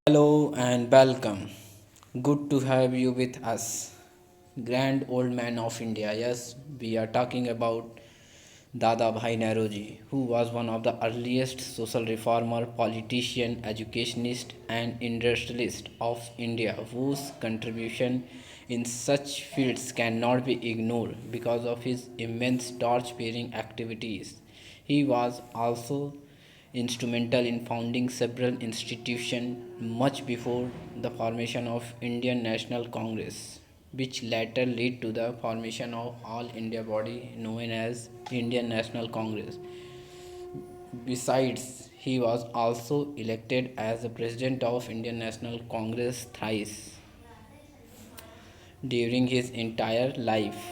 Hello and welcome. Good to have you with us. Grand old man of India. Yes, we are talking about Dada Bhai Nehruji, who was one of the earliest social reformer, politician, educationist, and industrialist of India, whose contribution in such fields cannot be ignored because of his immense torch-bearing activities. He was also instrumental in founding several institutions much before the formation of Indian National Congress, which later led to the formation of All India body known as Indian National Congress. Besides, he was also elected as the president of Indian National Congress thrice during his entire life.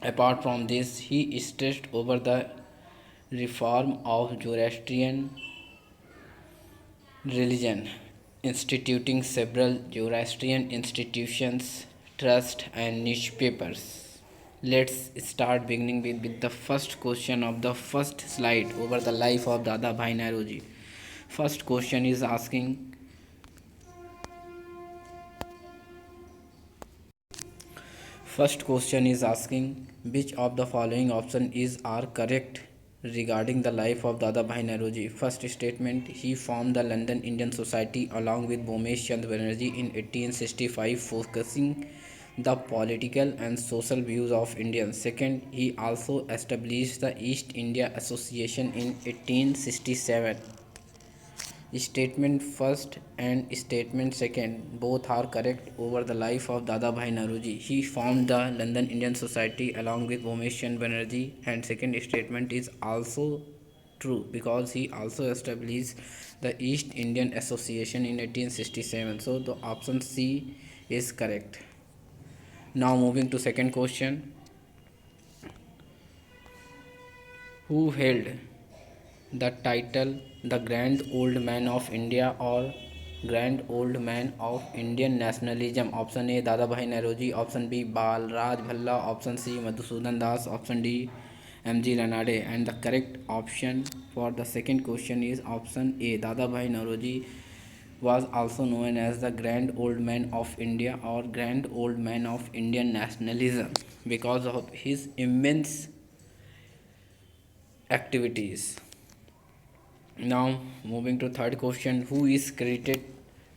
Apart from this, he stressed over the reform of Zoroastrian religion, instituting several Zoroastrian institutions, trusts, and newspapers. Let's start beginning with the first question of the first slide over the life of Dada Bhai Nehruji. First question is asking First question is asking which of the following option is are correct regarding the life of Dada Bhai Nehruji. First statement, he formed the London Indian Society along with Bomesh Chand Banerjee in 1865, focusing the political and social views of Indians. Second, he also established the East India Association in 1867. Statement first and statement second both are correct over the life of Dada Bhai Naoroji. He formed the London Indian Society along with Bomesh Chand Banerjee, and second statement is also true because he also established the East Indian Association in 1867. So the option C is correct. Now moving to second question. Who held the title the Grand Old Man of India or Grand Old Man of Indian Nationalism? Option A Dadabhai Naoroji, option B Balraj Bhalla, option C Madhusudan Das, option D M.G. Ranade. And the correct option for the second question is option A Dadabhai Naoroji was also known as the Grand Old Man of India or Grand Old Man of Indian Nationalism because of his immense activities. Now, moving to third question, who is credited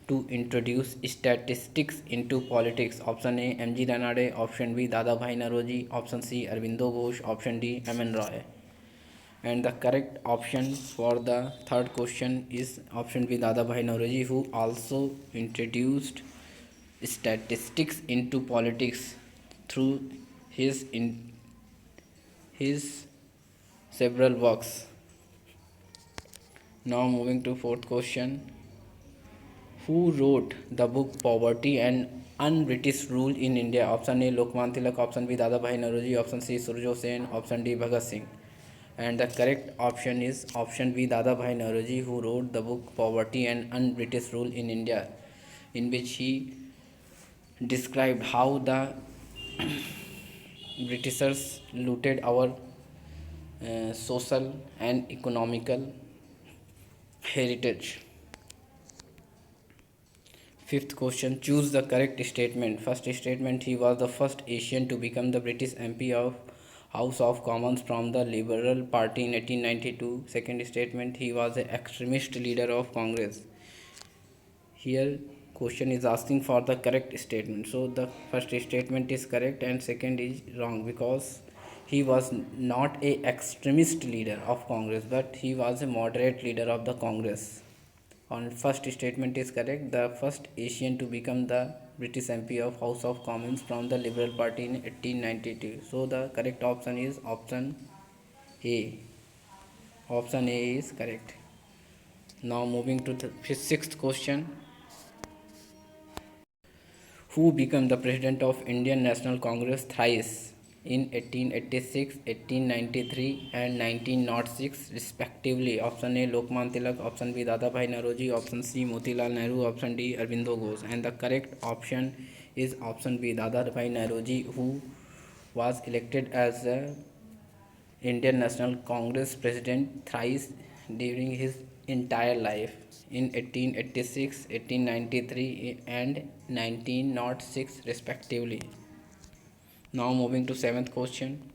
to introduce statistics into politics? Option A M.G. Ranade, option B Dadabhai Naoroji, option C Arvindo Ghosh, option D M.N. Roy. And the correct option for the third question is option B Dadabhai Naoroji, who also introduced statistics into politics through his several works. Now moving to fourth question. Who wrote the book Poverty and Un-British Rule in India? Option A Lokman Tilak, option B Dadabhai Naoroji, option C Surjo Sen, option D Bhagat Singh. And the correct option is option B Dadabhai Naoroji, who wrote the book Poverty and Un-British Rule in India, in which he described how the Britishers looted our social and economical heritage. Fifth question, choose the correct statement. First statement, he was the first Asian to become the British MP of House of Commons from the Liberal Party in 1892. Second statement, he was an extremist leader of Congress. Here question is asking for the correct statement. So the first statement is correct and second is wrong because he was not a extremist leader of Congress but he was a moderate leader of the Congress. On first statement is correct. The first Asian to become the British MP of House of Commons from the Liberal Party in 1892. So the correct option is option A. Option A is correct. Now moving to the sixth question. Who became the president of Indian National Congress thrice in 1886, 1893 and 1906 respectively? Option A Lokman Tilak, option B Dadabhai Naoroji, option C Motilal Nehru, option D Arvindo Ghosh. And the correct option is option B Dadabhai Naoroji, who was elected as the Indian National Congress president thrice during his entire life in 1886, 1893, and 1906 respectively. Now moving to seventh question.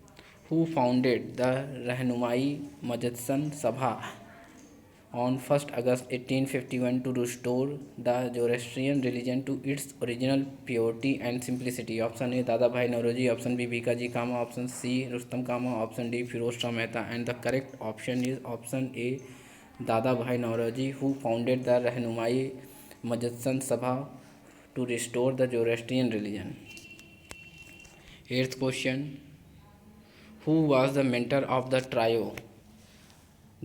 Who founded the Rahnumai Majadsan Sabha on 1st August 1851 to restore the Zoroastrian religion to its original purity and simplicity? Option A Dada Bhai Nauroji, option B Bhikaji Kama, option C Rustam Kama, option D Firoz Shah Mehta, and the correct option is option A Dada Bhai Nauroji, who founded the Rahnumai Majadsan Sabha to restore the Zoroastrian religion. Eighth question. Who was the mentor of the trio?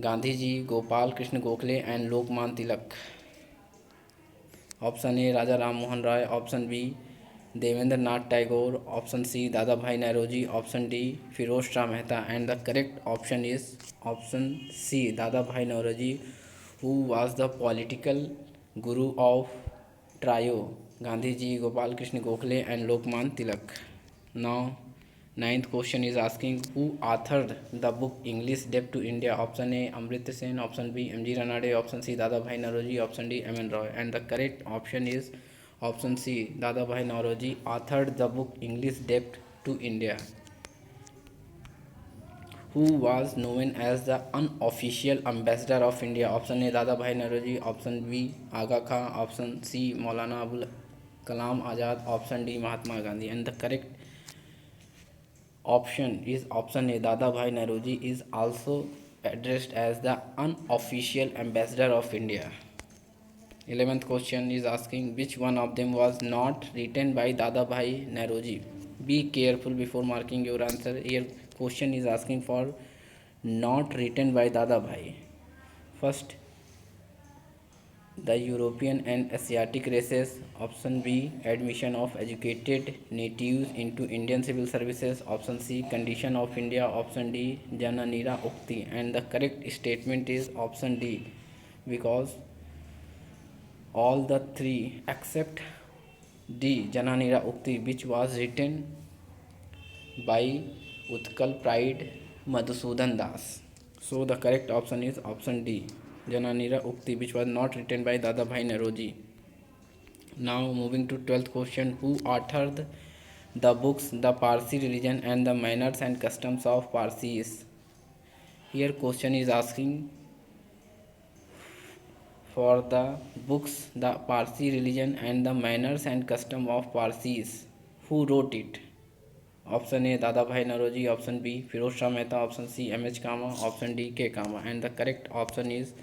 Gandhi ji, Gopal Krishna Gokhale, and Lokman Tilak. Option A Raja Ram Mohan Roy, option B Devendra Nath Tagore, option C Dada Bhai Nauroji, option D Firoz Shah Mehta, and the correct option is option C Dada Bhai Nauroji, who was the political guru of trio Gandhi ji, Gopal Krishna Gokhale, and Lokman Tilak. Now ninth question is asking who authored the book English Debt to India? Option A Amrita Sen, option B M.G. Ranade, option C Dada Bhai Nauroji, option D M.N. Roy, and the correct option is option C Dada Bhai Nauroji authored the book English Debt to India. Who was known as the unofficial ambassador of India? Option A Dada Bhai Nauroji, option B Aga Khan, option C Maulana Abul Kalam Azad, option D Mahatma Gandhi, and the correct option is option A Dada Bhai Nauroji is also addressed as the unofficial ambassador of India. 11th question is asking which one of them was not written by Dada Bhai Nauroji? Be careful before marking your answer. Here question is asking for not written by Dada Bhai. First, the European and Asiatic races. Option B admission of educated natives into Indian civil services. Option C condition of India. Option D Jananira Ukti, and the correct statement is option D, because all the three except D Jananira Ukti, which was written by Utkal Pride Madhusudan Das. So the correct option is option D Jananira Ukti, which was not written by Dada Bhai Nauroji. Now moving to 12th question. Who authored the books The Parsi Religion and the Manners and Customs of Parsis? Here question is asking for the books The Parsi Religion and the Manners and Customs of Parsis. Who wrote it? Option A Dada Bhai Nauroji, option B Firoz Shah Mehta, option C M.H. Kama, option D K. Kama, and the correct option is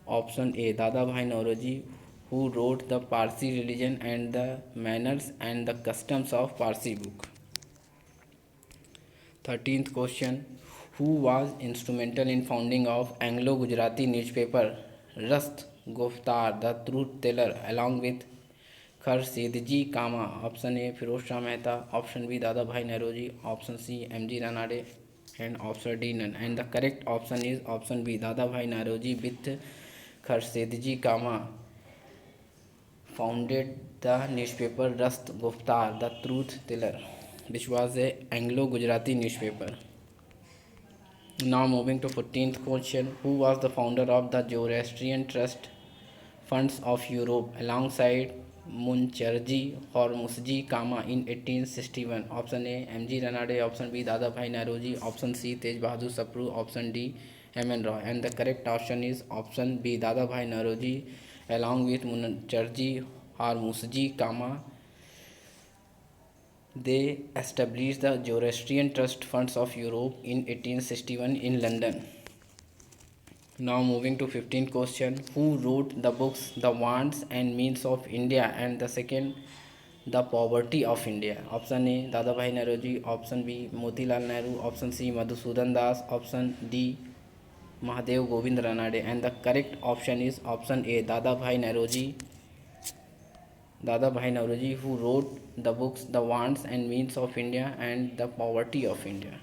option A Dada Bhai Nauroji, who wrote the Parsi Religion and the Manners and the Customs of Parsi book. 13th question. Who was instrumental in founding of Anglo-Gujarati newspaper Rast Goftar, the Truth Teller, along with Khurshedji Kama? Option A Firoz Shah Mehta, option B Dada Bhai Nauroji, option C M.G. Ranade, and option D none. And the correct option is option B Dada Bhai Nauroji with Khurshedji Kama founded the newspaper Rast Goftar, the Truth Teller, which was a Anglo-Gujarati newspaper. Now moving to 14th question. Who was the founder of the Zoroastrian Trust Funds of Europe alongside Muncharji Hormusji Kama in 1861? Option A M.G. Ranade, option B Dada Bhai Nauroji, option C Tej Bahadur Sapru, option D M.N. Roy, and the correct option is option B Dada Bhai Nauroji along with Muncharji Hormusji Kama. They established the Zoroastrian Trust Funds of Europe in 1861 in London. Now moving to 15th question. Who wrote the books The Wants and Means of India and the second The Poverty of India? Option A Dada Bhai Nauroji, option B Motilal Nehru, option C Madhusudan Das, option D Mahadev Govind Ranade, and the correct option is option A Dada Bhai Nauroji, who wrote the books The Wants and Means of India and the Poverty of India.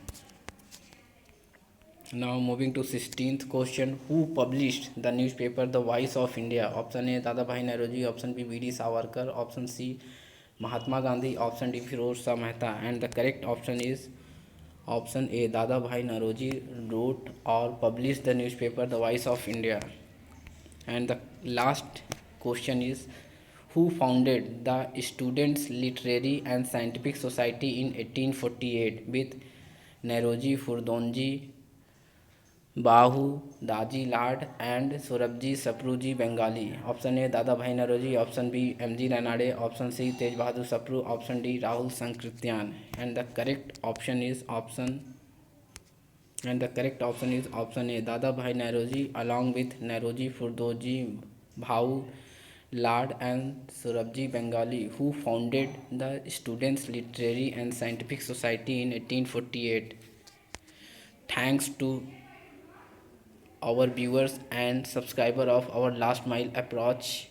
Now moving to 16th question. Who published the newspaper The Voice of India? Option A Dada Bhai Nauroji, option B B.D. Savarkar, option C Mahatma Gandhi, option D Firoz Shah Mehta, and the correct option is Option A. Dada Bhai Naroji wrote or published the newspaper The Voice of India. And the last question is, who founded the Students' Literary and Scientific Society in 1848 with Nauroji Furdonji, Bahu, Daji Lad and Surabji Sapruji Bengali? Option A Dada Bhai Nauroji, option B M.G. Ranade, option C Tej Bahadur Sapru, option D Rahul Sankrityan. And the correct option is option A Dada Bhai Nauroji along with Nauroji Furdoji Bhau Lad and Surabji Bengali, who founded the Students' Literary and Scientific Society in 1848. Thanks to our viewers and subscriber of our Last Mile Approach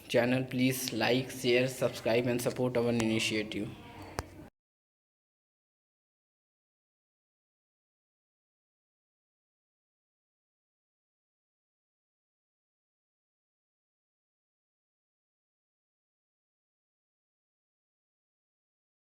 channel. Please like, share, subscribe and support our initiative.